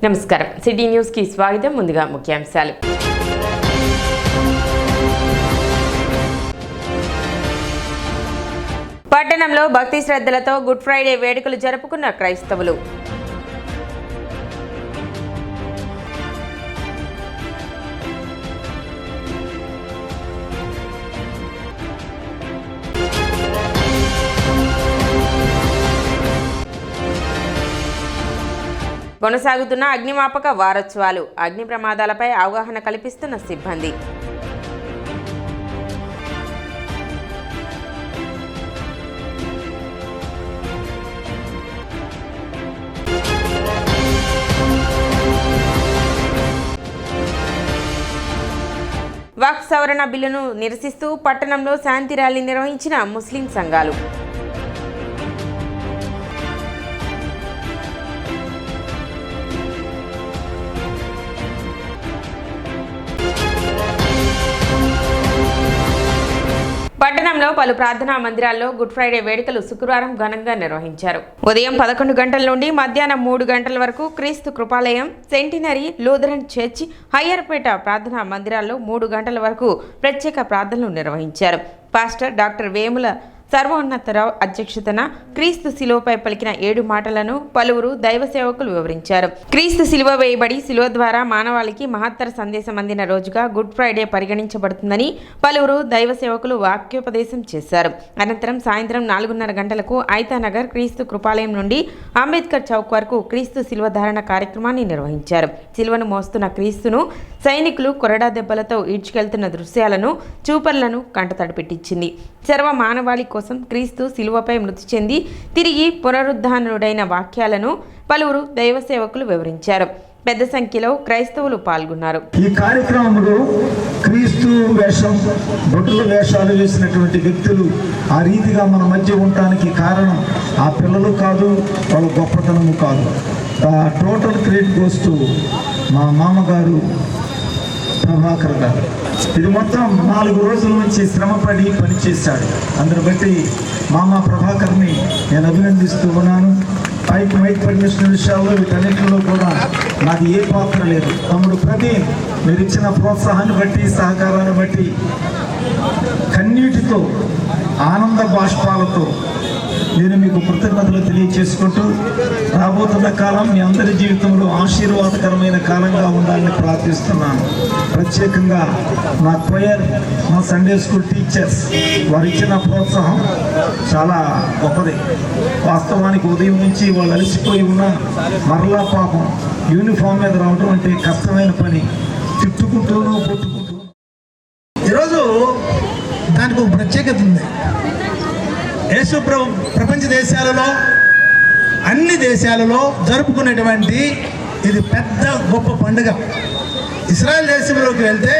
నమస్కారం. City news కి స్వాగతం. ముందుగా ముఖ్యాంశాలు. పట్టణంలో భక్తి శ్రద్ధలతో గుడ్ ఫ్రైడే వేడుకలు జరుపుకున్న క్రైస్తవులు. కొనసాగుతున్న అగ్నిమాపక వారోత్సవాలు. అగ్ని ప్రమాదాలపై అవగాహన కల్పిస్తున్న సిబ్బంది. వక్ఫ్ సవరణ బిల్లును నిరసిస్తూ పట్టణంలో శాంతి ర్యాలీ నిర్వహించిన ముస్లిం సంఘాలు. పట్టణంలో పలు ప్రార్థనా మందిరాల్లో గుడ్ ఫ్రైడే వేడుకలు శుక్రవారం ఘనంగా నిర్వహించారు. ఉదయం 11 గంటల నుండి మధ్యాహ్నం 3 గంటల వరకు క్రీస్తు కృపాలయం, సెంటినరీ లూథరన్ చర్చి, హయ్యర్పేట ప్రార్థనా మందిరాల్లో 3 గంటల వరకు ప్రత్యేక ప్రార్థనలు నిర్వహించారు. పాస్టర్ డాక్టర్ వేముల సర్వోన్నతరావు అధ్యక్షతన క్రీస్తు శిలువపై పలికిన 7 మాటలను పలువురు దైవ సేవకులు వివరించారు. క్రీస్తు శిలువ వేయబడి శిలువ ద్వారా మానవాళికి మహత్తర సందేశం అందిన రోజుగా గుడ్ ఫ్రైడే పరిగణించబడుతుందని పలువురు దైవ సేవకులు వాక్యోపదేశం చేశారు. అనంతరం సాయంత్రం 4:30 గంటలకు ఐతానగర్ క్రీస్తు కృపాలయం నుండి అంబేద్కర్ చౌక్ వరకు క్రీస్తు శిలువ ధారణ కార్యక్రమాన్ని నిర్వహించారు. శిలువను మోస్తున్న క్రీస్తును సైనికులు కొరడా దెబ్బలతో ఈడ్చుకెళ్తున్న దృశ్యాలను చూపర్లను కంటతడి పెట్టించింది. సర్వ మానవాళి కోసం క్రీస్తు శిలువపై మృతి చెంది తిరిగి పునరుద్ధానుడైన వాక్యాలను పలువురు దైవ సేవకులు వివరించారు. పెద్ద సంఖ్యలో క్రైస్తవులు పాల్గొన్నారు. ఈ కార్యక్రమంలో క్రీస్తు వేషం, బొట్టుల వేషాలు వేసినటువంటి వ్యక్తులు ఆ రీతిగా మన మధ్య ఉండటానికి కారణం ఆ పిల్లలు కాదు, వాళ్ళ గొప్పతనము కాదు. టోటల్ క్రెడిట్ గోస్ టు మా మామగారు ప్రభాకర్ గారు. ఇది మొత్తం 4 రోజుల నుంచి శ్రమపడి పనిచేశాడు. అందును బట్టి మామ ప్రభాకర్ని నేను అభినందిస్తూ ఉన్నాను. పైకి మైక్ పర్మిషన్ విషయాల్లో వీటన్నిటిలో కూడా నాది ఏ పాత్ర లేదు. తమ్ముడు ప్రదీప్, మీరు ఇచ్చిన ప్రోత్సాహాన్ని బట్టి, సహకారాన్ని బట్టి కన్నీటితో, ఆనంద బాష్పాలతో నేను మీకు కృతజ్ఞతలు తెలియచేసుకుంటూ రాబోతున్న కాలం మీ అందరి జీవితంలో ఆశీర్వాదకరమైన కాలంగా ఉండాలని ప్రార్థిస్తున్నాను. ప్రత్యేకంగా నా క్వయర్, మా సండే స్కూల్ టీచర్స్ వారు ఇచ్చిన ప్రోత్సాహం చాలా గొప్పది. వాస్తవానికి ఉదయం నుంచి వాళ్ళు అలసిపోయి ఉన్న మరలా పాపం యూనిఫామ్ మీద రావడం అంటే కష్టమైన పని. తిట్టుకుంటూనూ కొట్టుకుంటూ ఈరోజు దానికి ఒక ప్రత్యేకత ఉంది. యేసు ప్రపంచ దేశాలలో, అన్ని దేశాలలో జరుపుకునేటువంటి ఇది పెద్ద గొప్ప పండుగ. ఇస్రాయల్ దేశంలోకి వెళ్తే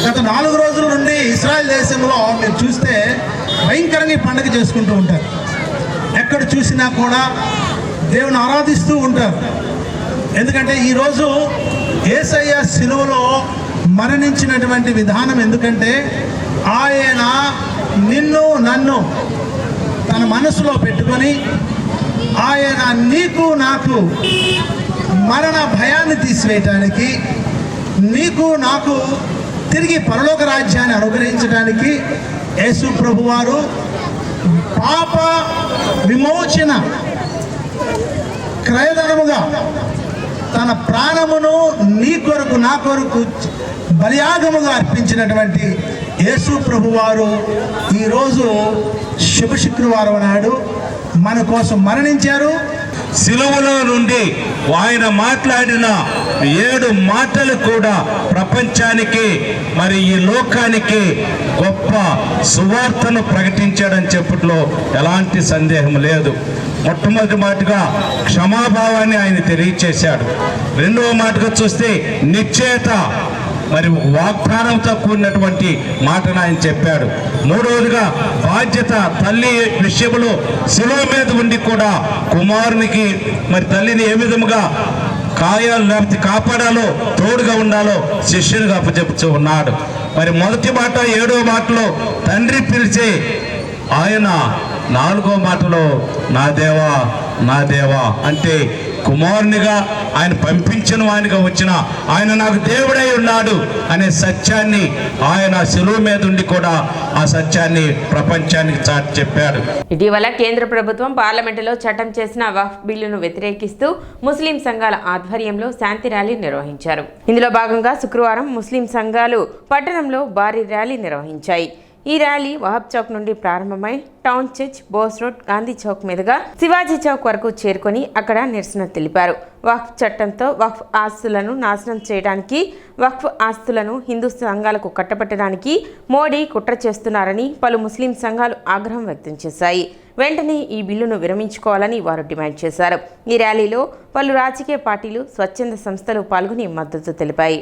గత 4 రోజుల నుండి ఇస్రాయల్ దేశంలో మీరు చూస్తే భయంకరంగా ఈ పండుగ చేసుకుంటూ ఉంటారు. ఎక్కడ చూసినా కూడా దేవుని ఆరాధిస్తూ ఉంటారు. ఎందుకంటే ఈరోజు యేసయ్య సిలువలో మరణించినటువంటి విధానం. ఎందుకంటే ఆయన నిన్ను నన్ను తన మనసులో పెట్టుకొని ఆయన నీకు నాకు మరణ భయాన్ని తీసివేయటానికి, నీకు నాకు తిరిగి పరలోక రాజ్యాన్ని అనుగ్రహించడానికి యేసు ప్రభువారు పాప విమోచన క్రయధనముగా తన ప్రాణమును నీ కొరకు నా కొరకు బలియాగముగా అర్పించినటువంటి యేసు ప్రభువారు ఈరోజు శుభ శుక్రవారం నాడు మన కోసం మరణించారు. సిలువలో నుండి ఆయన మాట్లాడిన 7 మాటలు కూడా ప్రపంచానికి, మరి ఈ లోకానికి గొప్ప సువార్తను ప్రకటించాడని చెప్పట్లో ఎలాంటి సందేహం లేదు. మొట్టమొదటి మాటగా క్షమాభావాన్ని ఆయన తెలియచేశాడు. రెండవ మాటగా చూస్తే నిశ్చయత, మరి వాగ్దానంతో కూడినటువంటి మాటను ఆయన చెప్పాడు. మూడవదిగా బాధ్యత, తల్లి విషయంలో శిలువ మీద ఉండి కూడా కుమారునికి, మరి తల్లిని ఏ విధముగా కాయాలు లేకపోతే కాపాడాలో, తోడుగా ఉండాలో శిష్యునిగా అప్పచెప్పుతూ ఉన్నాడు. మరి మొదటి మాట 7వ మాటలో తండ్రి పిలిచే ఆయన, 4వ మాటలో నా దేవా నా దేవా అంటే కుమారునిగా, ఆయన పంపించిన వానిగా వచ్చిన ఆయన నాకు దేవుడై ఉన్నాడు అనే సత్యాన్ని ఆయన శిలువ మీద ఉండి కూడా ఆ సత్యాన్ని ప్రపంచానికి చాటి చెప్పాడు. ఇటీవల కేంద్ర ప్రభుత్వం పార్లమెంటులో చట్టం చేసిన వక్ఫ్ బిల్లును వ్యతిరేకిస్తూ ముస్లిం సంఘాల ఆధ్వర్యంలో శాంతి ర్యాలీ నిర్వహించారు. ఇందులో భాగంగా శుక్రవారం ముస్లిం సంఘాలు పట్టణంలో భారీ ర్యాలీ నిర్వహించాయి. ఈ ర్యాలీ వహాబ్ చౌక్ నుండి ప్రారంభమై town church, Bose road, Gandhi Chowk మీదుగా శివాజీ చౌక్ వరకు చేరుకొని అక్కడ నిరసన తెలిపారు. వక్ఫ్ చట్టంతో వక్ఫ్ ఆస్తులను నాశనం చేయడానికి, వక్ఫ్ ఆస్తులను హిందూ సంఘాలకు కట్టబెట్టడానికి మోడీ కుట్ర చేస్తున్నారని పలు ముస్లిం సంఘాలు ఆగ్రహం వ్యక్తం చేశాయి. వెంటనే ఈ బిల్లును విరమించుకోవాలని వారు డిమాండ్ చేశారు. ఈ ర్యాలీలో పలు రాజకీయ పార్టీలు, స్వచ్ఛంద సంస్థలు పాల్గొని మద్దతు తెలిపాయి.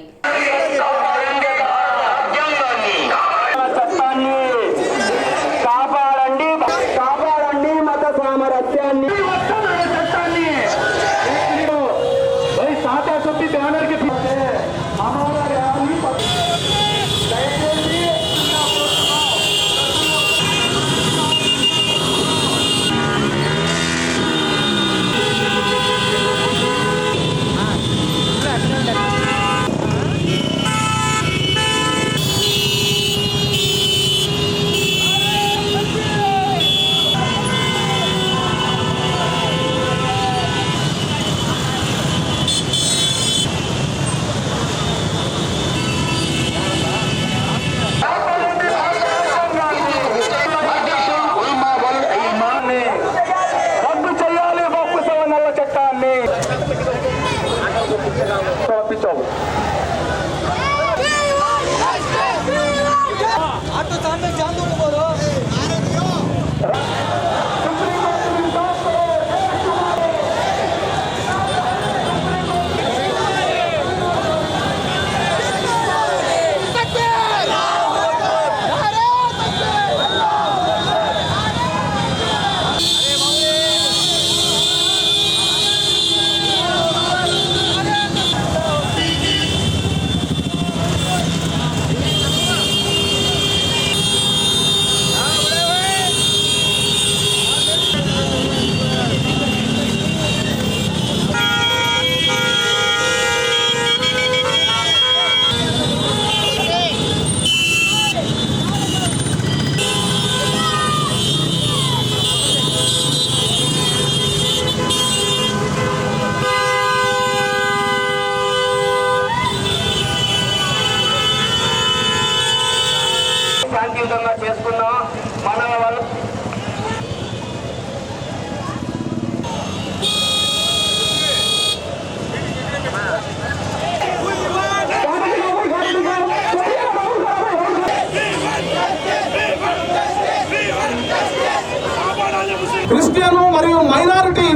క్రిస్టియన్ మరియు మైనారిటీ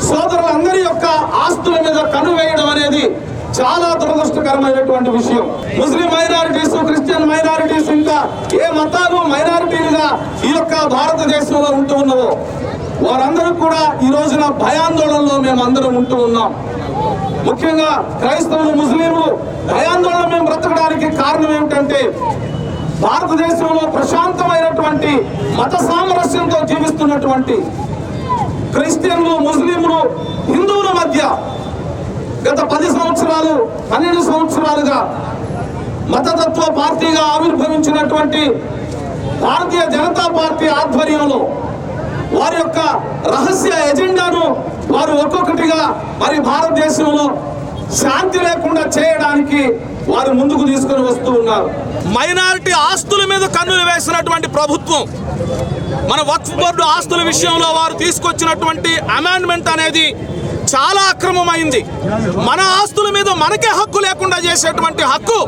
సోదరులందరి యొక్క ఆస్తుల మీద కన్నువేయడం అనేది చాలా దురదృష్టకరమైనటువంటి విషయం. ముస్లిం మైనారిటీస్, క్రిస్టియన్ మైనారిటీస్, ఇంకా ఏ మతాలు మైనారిటీలుగా ఈ యొక్క భారతదేశంలో ఉంటూ ఉన్నవో వారందరూ కూడా ఈ రోజున భయాందోళనలో మేము అందరం ఉంటూ ఉన్నాం. ముఖ్యంగా క్రైస్తవులు, ముస్లింలు భయాందోళన మేము బ్రతకడానికి కారణం ఏమిటంటే భారతదేశంలో ప్రశాంతమైనటువంటి మత సామరస్యంతో జీవిస్తున్నటువంటి క్రిస్టియన్లు, ముస్లింలు, హిందువుల మధ్య గత 10 సంవత్సరాలు 12 సంవత్సరాలుగా మతతత్వ పార్టీగా ఆవిర్భవించినటువంటి భారతీయ జనతా పార్టీ ఆధ్వర్యంలో వారి యొక్క రహస్య ఎజెండాను వారు ఒక్కొక్కటిగా మరి భారతదేశంలో శాంతి లేకుండా చేయడానికి వారు ముందుకు తీసుకొని వస్తూ ఉన్నారు. మైనారిటీ ఆస్తుల మీద కన్నులు వేసినటువంటి ప్రభుత్వం మన వక్ఫ్ బోర్డు ఆస్తుల విషయంలో వారు తీసుకొచ్చినటువంటి అమెండ్మెంట్ అనేది చాలా అక్రమమైంది. మన ఆస్తుల మీద మనకే హక్కు లేకుండా చేసేటువంటి హక్కు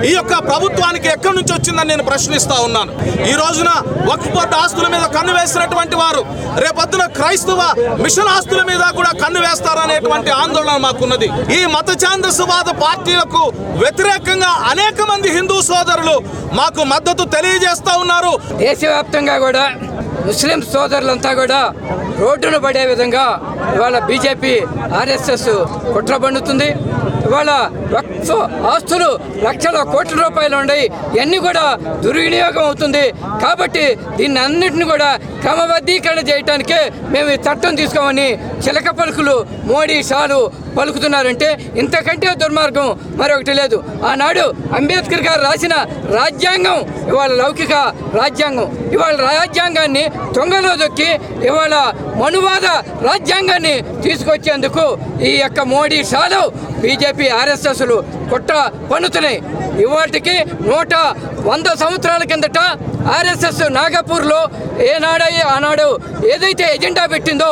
ఈ యొక్క ప్రభుత్వానికి ఎక్కడి నుంచి వచ్చిందని నేను ప్రశ్నిస్తా ఉన్నాను. ఈ రోజున వక్ఫ్ బోర్డు ఆస్తుల మీద కన్ను వేసినటువంటి వారు రేపొద్దున క్రైస్తవ మిషన్ ఆస్తుల మీద కూడా కన్ను వేస్తారనేటువంటి ఆందోళన మాకున్నది. ఈ మత ఛాందసవాద పార్టీలకు వ్యతిరేకంగా అనేక మంది హిందూ సోదరులు మాకు మద్దతు తెలియజేస్తా ఉన్నారు. దేశవ్యాప్తంగా కూడా ముస్లిం సోదరులంతా కూడా రోడ్డును పడే విధంగా ఇవాళ బీజేపీ ఆర్ఎస్ఎస్ కుట్ర పన్నుతుంది. ఇవాళ వక్ఫ్ ఆస్తులు లక్షల కోట్ల రూపాయలు ఉన్నాయి, ఇవన్నీ కూడా దుర్వినియోగం అవుతుంది. కాబట్టి దీన్ని అన్నింటిని కూడా క్రమబద్ధీకరణ చేయడానికే మేము ఈ చట్టం తీసుకోమని చిలక పలుకులు మోడీ షాలు పలుకుతున్నారంటే ఇంతకంటే దుర్మార్గం మరొకటి లేదు. ఆనాడు అంబేద్కర్ గారు రాసిన రాజ్యాంగం ఇవాళ లౌకిక రాజ్యాంగం, ఇవాళ రాజ్యాంగాన్ని తొంగలో దొక్కి ఇవాళ మనువాద రాజ్యాంగాన్ని తీసుకొచ్చేందుకు ఈ యొక్క మోడీ షాలు బీజేపీ ఆర్ఎస్ఎస్లు కుట్ర పన్నుతున్నాయి. ఇవాటికి 100 సంవత్సరాల కిందట ఆర్ఎస్ఎస్ నాగపూర్లో ఆనాడు ఏదైతే ఎజెండా పెట్టిందో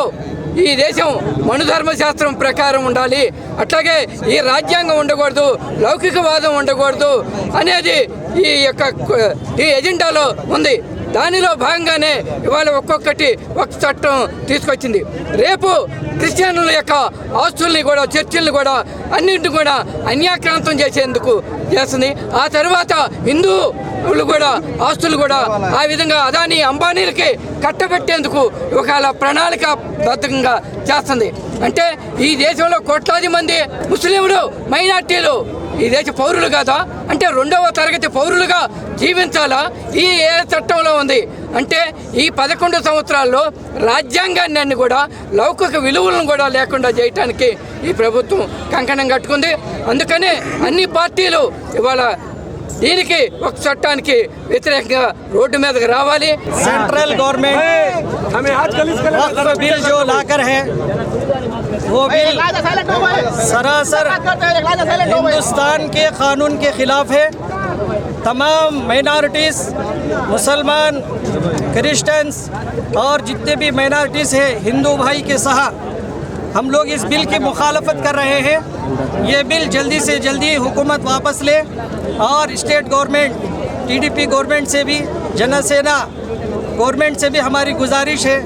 ఈ దేశం మనుధర్మశాస్త్రం ప్రకారం ఉండాలి, అట్లాగే ఈ రాజ్యాంగం ఉండకూడదు, లౌకికవాదం ఉండకూడదు అనేది ఈ ఎజెండాలో ఉంది. దానిలో భాగంగానే ఇవాళ ఒక్కొక్కటి ఒక చట్టం తీసుకొచ్చింది. రేపు క్రిస్టియన్ల యొక్క ఆస్తుల్ని కూడా చర్చిల్ని కూడా అన్నింటిని కూడా అన్యాక్రాంతం చేసేందుకు చేస్తుంది. ఆ తర్వాత హిందువులు కూడా ఆస్తులు కూడా ఆ విధంగా అదానీ అంబానీలకి కట్టబెట్టేందుకు ఒకవేళ ప్రణాళికాబద్ధంగా చేస్తుంది. అంటే ఈ దేశంలో కోట్లాది మంది ముస్లింలు మైనార్టీలు ఈ దేశ పౌరులు కాదా? అంటే 2వ తరగతి పౌరులుగా జీవించాలా? ఈ ఏ చట్టంలో ఉంది అంటే ఈ 11 సంవత్సరాల్లో రాజ్యాంగాన్ని అన్ని కూడా లౌకిక విలువలను కూడా లేకుండా చేయడానికి ఈ ప్రభుత్వం కంకణం కట్టుకుంది. అందుకనే అన్ని పార్టీలు ఇవాళ దీనికి ఒక చట్టానికి వ్యతిరేకంగా రోడ్డు మీదకి రావాలి. सेंट्रल गवर्नमेंट वक्फ बिल जो लाकर है वो बिल सरासर हिंदुस्तान के कानून के खिलाफ है। तमाम माइनॉरिटीज़, मुसलमान, क्रिश्चियंस और जितने भी माइनॉरिटीज़ हैं, हिंदू भाई के सहा हम लोग इस बिल की मुखालफत कर रहे हैं। ये बिल जल्दी से जल्दी हुकूमत वापस ले और स्टेट गवर्नमेंट, टीडीपी गवर्नमेंट से भी, जनसेना गवर्नमेंट से भी हमारी गुजारिश है,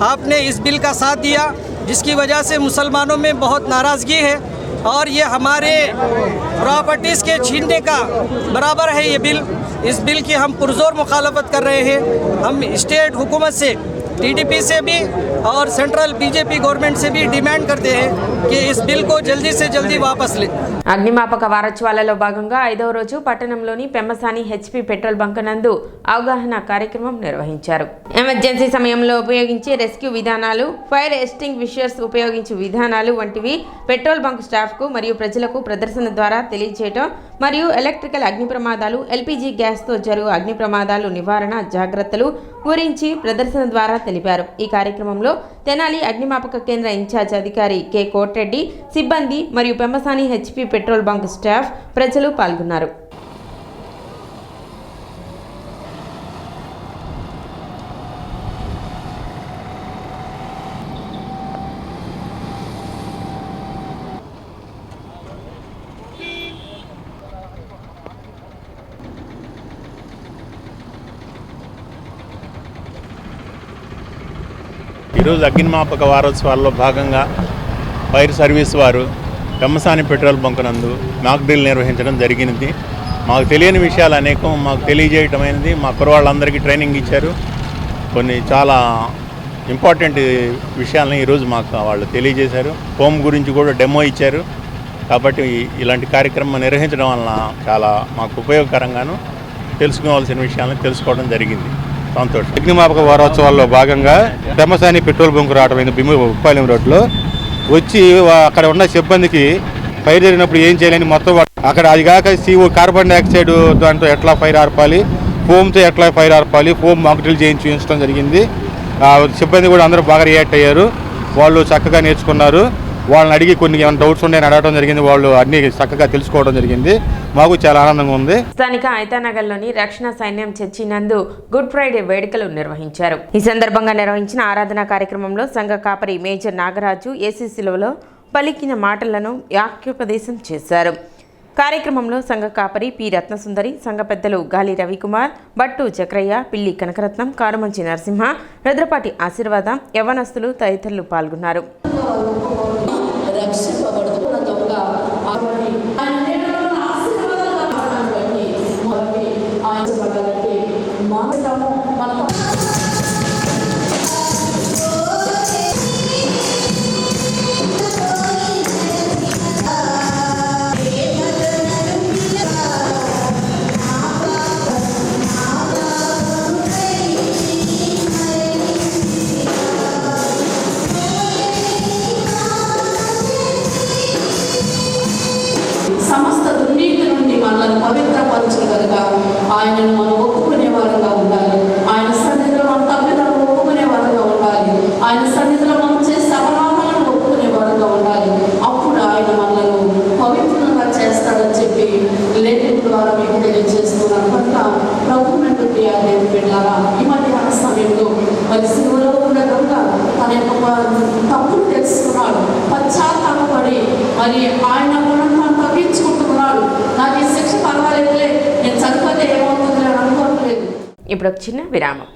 आपने इस बिल का साथ दिया जिसकी वजह से मुसलमानों में बहुत नाराज़गी है और ये हमारे प्रॉपर्टीज़ के छीनने का बराबर है। ये बिल, इस बिल की हम पुरजोर मुखालफत कर रहे हैं। हम स्टेट हुकूमत से, टीडीपी से भी और सेंट्रल बीजेपी गवर्नमेंट से भी डिमांड करते हैं कि इस बिल को जल्दी से जल्दी वापस लें। అగ్నిమాపక వారోత్సవాలలో భాగంగా 5వ రోజు పట్టణంలోని పెమ్మసాని హెచ్పి పెట్రోల్ బంక్ నందు అవగాహన కార్యక్రమం నిర్వహించారు. ఎమర్జెన్సీ సమయంలో ఉపయోగించే రెస్క్యూ విధానాలు, ఫైర్ ఎస్టింగ్విషర్స్ ఉపయోగించే విధానాలు వంటివి పెట్రోల్ బంక్ స్టాఫ్ కు మరియు ప్రజలకు ప్రదర్శన ద్వారా తెలియజేయడం మరియు ఎలక్ట్రికల్ అగ్ని ప్రమాదాలు, ఎల్పీజీ గ్యాస్ తో జరుగు అగ్ని ప్రమాదాలు నివారణ జాగ్రత్తలు గురించి ప్రదర్శన ద్వారా తెలిపారు. ఈ కార్యక్రమంలో తెనాలి అగ్నిమాపక కేంద్ర ఇన్ఛార్జ్ అధికారి కె కోట్రెడ్డి, సిబ్బంది మరియు Pemmasani HP petrol bunk staff, ప్రజలు పాల్గొన్నారు. ఈరోజు అగ్నిమాపక వారోత్సవాల్లో భాగంగా ఫైర్ సర్వీస్ వారు పెమ్మసాని పెట్రోల్ బంక్ నందు మాక్ డ్రిల్ నిర్వహించడం జరిగినది. మాకు తెలియని విషయాలు అనేకం మాకు తెలియజేయటమైనది. మా కుర్రవాళ్ళందరికీ ట్రైనింగ్ ఇచ్చారు. కొన్ని చాలా ఇంపార్టెంట్ విషయాలను ఈరోజు మాకు వాళ్ళు తెలియజేశారు. హోమ్ గురించి కూడా డెమో ఇచ్చారు. కాబట్టి ఇలాంటి కార్యక్రమం నిర్వహించడం వలన చాలా మాకు ఉపయోగకరంగాను తెలుసుకోవాల్సిన విషయాలను తెలుసుకోవడం జరిగింది. సంతోషం. అగ్నిమాపక వారోత్సవాల్లో భాగంగా పెమ్మసాని పెట్రోల్ బంక్ రావడం ఉప్పాలెం రోడ్లో వచ్చి అక్కడ ఉన్న సిబ్బందికి ఫైర్ జరిగినప్పుడు ఏం చేయాలని మొత్తం అక్కడ అది కాక CO కార్బన్ డైఆక్సైడ్ దాంతో ఎట్లా ఫైర్ ఆర్పాలి, ఫోమ్తో ఎట్లా ఫైర్ ఆర్పాలి, ఫోమ్ మాక్ డ్రిల్ చేయించడం జరిగింది. సిబ్బంది కూడా అందరూ బాగా రియాక్ట్ అయ్యారు. వాళ్ళు చక్కగా నేర్చుకున్నారు. వాళ్ళని అడిగి కొన్ని ఏమైనా డౌట్స్ ఉన్నాయని అడగడం జరిగింది. వాళ్ళు అన్ని చక్కగా తెలుసుకోవడం జరిగింది. మాకు చాలా ఆనందంగా ఉంది. స్థానిక ఐతానగర్లోని రక్షణ సైన్యం చర్చి నందు గుడ్ ఫ్రైడే వేడుకలు నిర్వహించారు. ఈ సందర్భంగా నిర్వహించిన ఆరాధన కార్యక్రమంలో సంఘ కాపరి మేజర్ నాగరాజు ఏసీసీలో పలికిన మాటలను వాక్యోపదేశం చేశారు. కార్యక్రమంలో సంఘ కాపరి పి రత్నసుందరి, సంఘ పెద్దలు గాలి రవికుమార్, బట్టు చక్రయ్య, పిల్లి కనకరత్నం, కారుమంచి నరసింహ, రుద్రపాటి ఆశీర్వాదం, యవనస్తులు తదితరులు పాల్గొన్నారు. మనల్ని పవిత్రపరచు కనుక ఆయనను మనం ఒప్పుకునే వారంగా ఉండాలి. ఆయన సన్నిధిలో మనం తప్పిదలను ఒప్పుకునే వారంగా ఉండాలి. ఆయన సన్నిధిలో మనం చేసే అపరాధాలను ఒప్పుకునే వారంగా ఉండాలి. అప్పుడు ఆయన మనలను పవిత్రంగా చేస్తాడని చెప్పి లేఖనం ద్వారా మీకు తెలియజేస్తున్నాను. కనుక ప్రభు నందు ప్రియ దేవుని బిడ్డలారా, ఈ మధ్యాహ్న సమయంలో మరి సిలువలో ఉన్న దొంగ తన యొక్క తప్పును తెలుసుకున్నాడు, పశ్చాత్తాపడి మరి ఆయన గుణం తగ్గించుకుంటున్నాడు. నాకు ఈ శిక్ష పర్వాలేదులే, నేను చనిపోతే ఏమవుతుంది అని అనుకోవట్లేదు. ఇప్పుడు ఒక చిన్న విరామం.